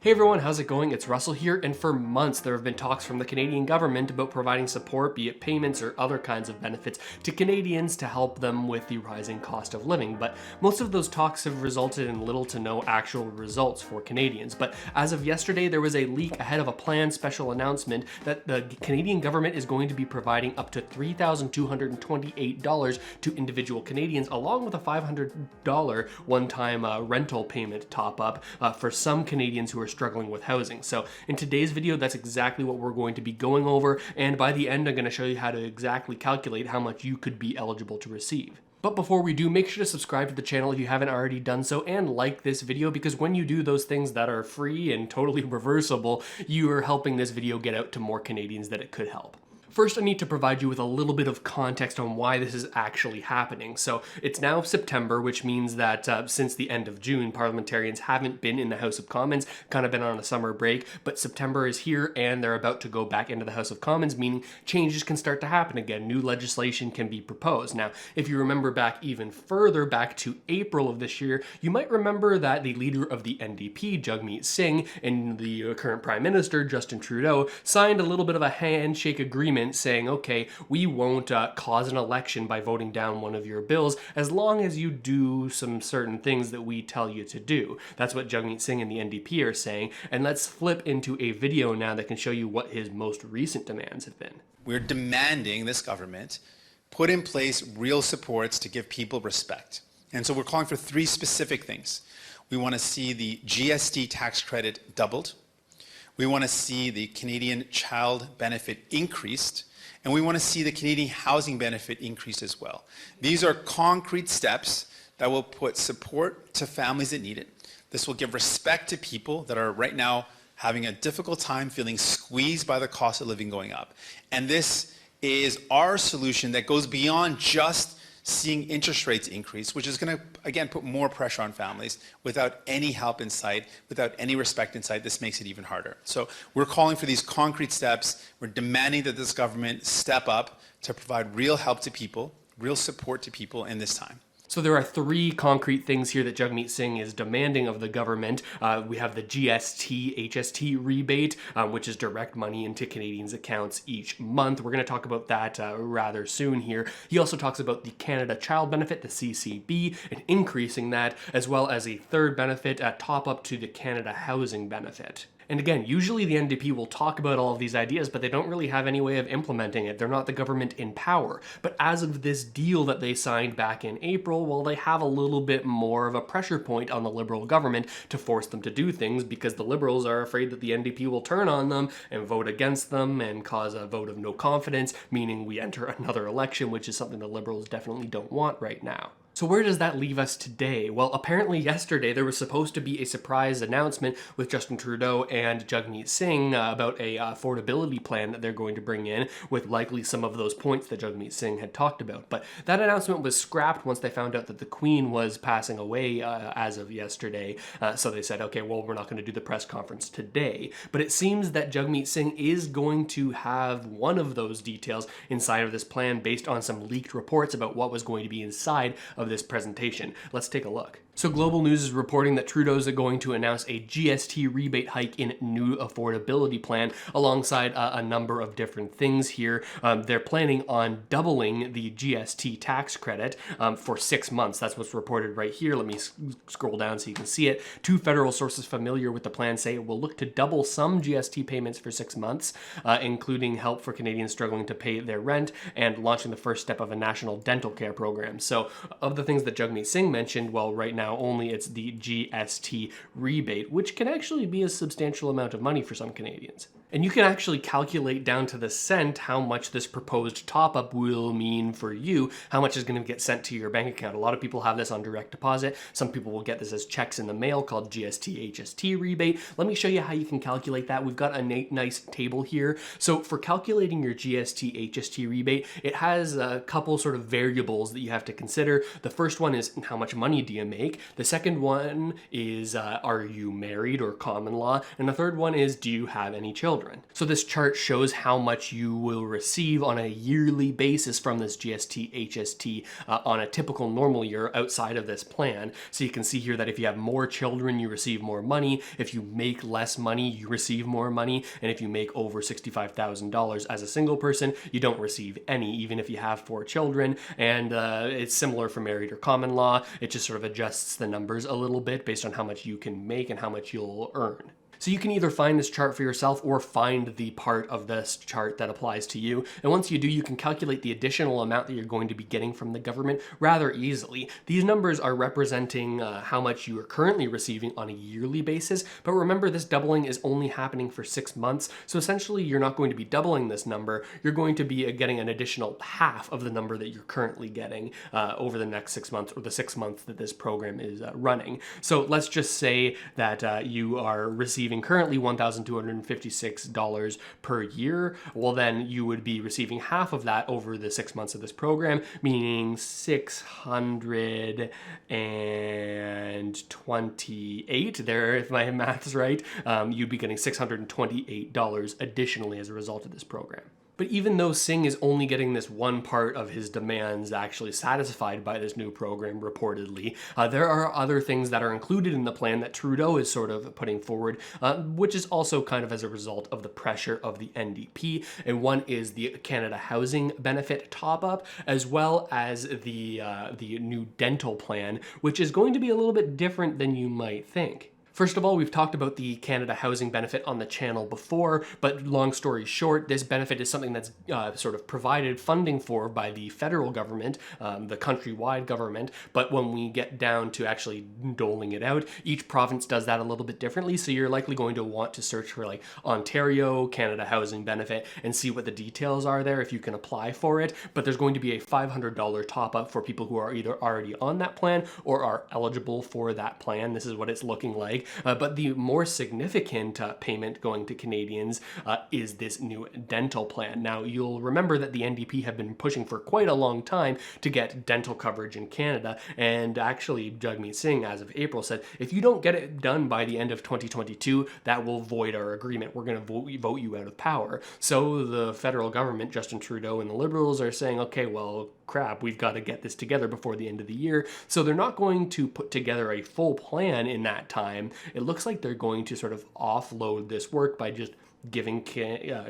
Hey everyone, how's it going? It's Russell here, and for months there have been talks from the Canadian government about providing support, be it payments or other kinds of benefits, to Canadians to help them with the rising cost of living. But most of those talks have resulted in little to no actual results for Canadians. But as of yesterday, there was a leak ahead of a planned special announcement that the Canadian government is going to be providing up to $3,228 to individual Canadians, along with a $500 one-time rental payment top-up for some Canadians who are struggling with housing. So in today's video, that's exactly what we're going to be going over, and by the end I'm going to show you how to exactly calculate how much you could be eligible to receive. But before we do, make sure to subscribe to the channel if you haven't already done so, and like this video, because when you do those things that are free and totally reversible, you are helping this video get out to more Canadians that it could help. First, I need to provide you with a little bit of context on why this is actually happening. So it's now September, which means that since the end of June, parliamentarians haven't been in the House of Commons, kind of been on a summer break, but September is here and they're about to go back into the House of Commons, meaning changes can start to happen again. New legislation can be proposed. Now, if you remember back even further, back to April of this year, you might remember that the leader of the NDP, Jagmeet Singh, and the current Prime Minister, Justin Trudeau, signed a little bit of a handshake agreement saying, okay, we won't cause an election by voting down one of your bills as long as you do some certain things that we tell you to do. That's what Jagmeet Singh and the NDP are saying. And let's flip into a video now that can show you what his most recent demands have been. We're demanding this government put in place real supports to give people respect. And so we're calling for three specific things. We want to see the GST tax credit doubled. We want to see the Canadian child benefit increased, and we want to see the Canadian housing benefit increased as well. These are concrete steps that will put support to families that need it. This will give respect to people that are right now having a difficult time, feeling squeezed by the cost of living going up. And this is our solution that goes beyond just seeing interest rates increase, which is going to, again, put more pressure on families without any help in sight, without any respect in sight. This makes it even harder. So we're calling for these concrete steps. We're demanding that this government step up to provide real help to people, real support to people in this time. So there are three concrete things here that Jagmeet Singh is demanding of the government. We have the GST HST rebate, which is direct money into Canadians' accounts each month. We're going to talk about that rather soon here. He also talks about the Canada Child Benefit, the CCB, and increasing that, as well as a third benefit, a top up to the Canada Housing Benefit. And again, usually the NDP will talk about all of these ideas, but they don't really have any way of implementing it. They're not the government in power. But as of this deal that they signed back in April, well, they have a little bit more of a pressure point on the Liberal government to force them to do things, because the Liberals are afraid that the NDP will turn on them and vote against them and cause a vote of no confidence, meaning we enter another election, which is something the Liberals definitely don't want right now. So where does that leave us today? Well, apparently yesterday there was supposed to be a surprise announcement with Justin Trudeau and Jagmeet Singh about a affordability plan that they're going to bring in, with likely some of those points that Jagmeet Singh had talked about. But that announcement was scrapped once they found out that the Queen was passing away as of yesterday. So they said, okay, well, we're not going to do the press conference today. But it seems that Jagmeet Singh is going to have one of those details inside of this plan based on some leaked reports about what was going to be inside of this presentation. Let's take a look. So Global News is reporting that Trudeau's going to announce a GST rebate hike in new affordability plan alongside a number of different things here. They're planning on doubling the GST tax credit for 6 months. That's what's reported right here. Let me scroll down so you can see it. Two federal sources familiar with the plan say it will look to double some GST payments for 6 months, including help for Canadians struggling to pay their rent and launching the first step of a national dental care program. So of the things that Jagmeet Singh mentioned, well, right now only it's the GST rebate, which can actually be a substantial amount of money for some Canadians. And you can actually calculate down to the cent how much this proposed top-up will mean for you, how much is going to get sent to your bank account. A lot of people have this on direct deposit. Some people will get this as checks in the mail called GST HST Rebate. Let me show you how you can calculate that. We've got a nice table here. So for calculating your GST HST rebate, it has a couple sort of variables that you have to consider. The first one is how much money do you make? make. The second one is, are you married or common law? And the third one is, do you have any children? So this chart shows how much you will receive on a yearly basis from this GST HST on a typical normal year outside of this plan. So you can see here that if you have more children, you receive more money. If you make less money, you receive more money. And if you make over $65,000 as a single person, you don't receive any, even if you have 4 children. And it's similar for married or common law. It just sort of adjusts the numbers a little bit based on how much you can make and how much you'll earn. So you can either find this chart for yourself or find the part of this chart that applies to you. And once you do, you can calculate the additional amount that you're going to be getting from the government rather easily. These numbers are representing how much you are currently receiving on a yearly basis. But remember, this doubling is only happening for 6 months. So essentially, you're not going to be doubling this number. You're going to be getting an additional half of the number that you're currently getting over the next 6 months, or the 6 months that this program is running. So let's just say that you are receiving currently $1,256 per year. Well, then you would be receiving half of that over the 6 months of this program, meaning 628 there, if my math's right. You'd be getting $628 additionally as a result of this program. But even though Singh is only getting this one part of his demands actually satisfied by this new program, reportedly, there are other things that are included in the plan that Trudeau is sort of putting forward, which is also kind of as a result of the pressure of the NDP. And one is the Canada Housing Benefit top-up, as well as the new dental plan, which is going to be a little bit different than you might think. First of all, we've talked about the Canada Housing Benefit on the channel before, but long story short, this benefit is something that's sort of provided funding for by the federal government, the countrywide government, but when we get down to actually doling it out, each province does that a little bit differently, so you're likely going to want to search for like Ontario Canada Housing Benefit and see what the details are there if you can apply for it, but there's going to be a $500 top-up for people who are either already on that plan or are eligible for that plan. This is what it's looking like. But the more significant payment going to Canadians is this new dental plan. Now, you'll remember that the NDP have been pushing for quite a long time to get dental coverage in Canada, and actually Jagmeet Singh, as of April, said, if you don't get it done by the end of 2022, that will void our agreement. We're going to vote you out of power. So the federal government, Justin Trudeau and the Liberals, are saying, okay, well, crap, we've got to get this together before the end of the year. So they're not going to put together a full plan in that time. It looks like they're going to sort of offload this work by just giving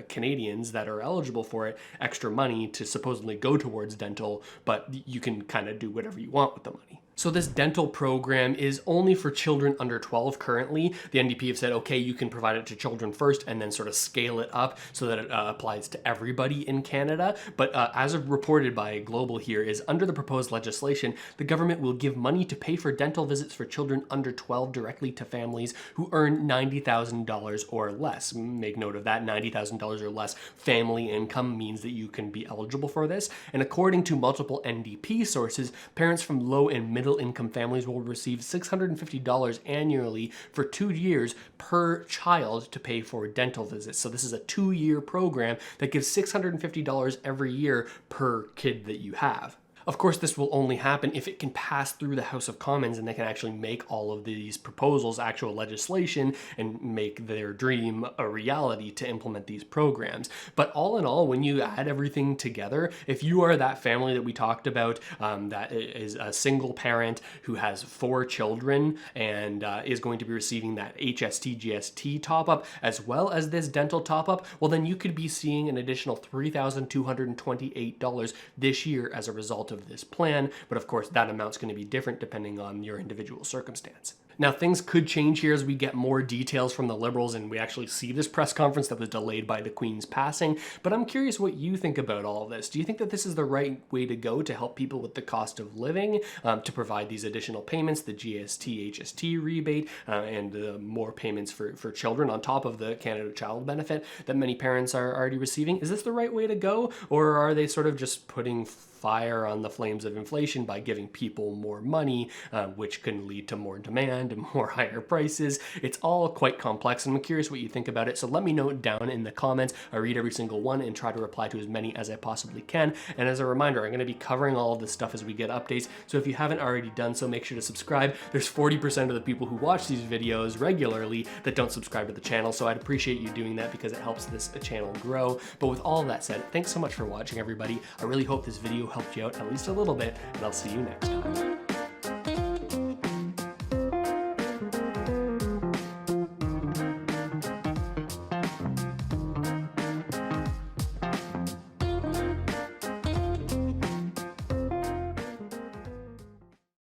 Canadians that are eligible for it extra money to supposedly go towards dental, but you can kind of do whatever you want with the money. So this dental program is only for children under 12 currently. The NDP have said, okay, you can provide it to children first and then sort of scale it up so that it applies to everybody in Canada. But as reported by Global here, is under the proposed legislation, the government will give money to pay for dental visits for children under 12 directly to families who earn $90,000 or less. Make note of that, $90,000 or less family income means that you can be eligible for this. And according to multiple NDP sources, parents from low and middle income families will receive $650 annually for 2 years per child to pay for dental visits. So this is a 2-year program that gives $650 every year per kid that you have. Of course, this will only happen if it can pass through the House of Commons and they can actually make all of these proposals actual legislation and make their dream a reality to implement these programs. But all in all, when you add everything together, if you are that family that we talked about that is a single parent who has 4 children and is going to be receiving that HST GST top-up as well as this dental top-up, well then you could be seeing an additional $3,228 this year as a result of this plan, but of course that amount's going to be different depending on your individual circumstance. Now, things could change here as we get more details from the Liberals and we actually see this press conference that was delayed by the Queen's passing, but I'm curious what you think about all of this. Do you think that this is the right way to go to help people with the cost of living, to provide these additional payments, the GST HST rebate, and more payments for children on top of the Canada Child Benefit that many parents are already receiving? Is this the right way to go, or are they sort of just putting fire on the flames of inflation by giving people more money, which can lead to more demand demand and more higher prices. It's all quite complex, and I'm curious what you think about it. So let me know down in the comments. I read every single one and try to reply to as many as I possibly can. And as a reminder, I'm going to be covering all of this stuff as we get updates. So if you haven't already done so, make sure to subscribe. There's 40% of the people who watch these videos regularly that don't subscribe to the channel. So I'd appreciate you doing that because it helps this channel grow. But with all that said, thanks so much for watching, everybody. I really hope this video helped you out at least a little bit, and I'll see you next time.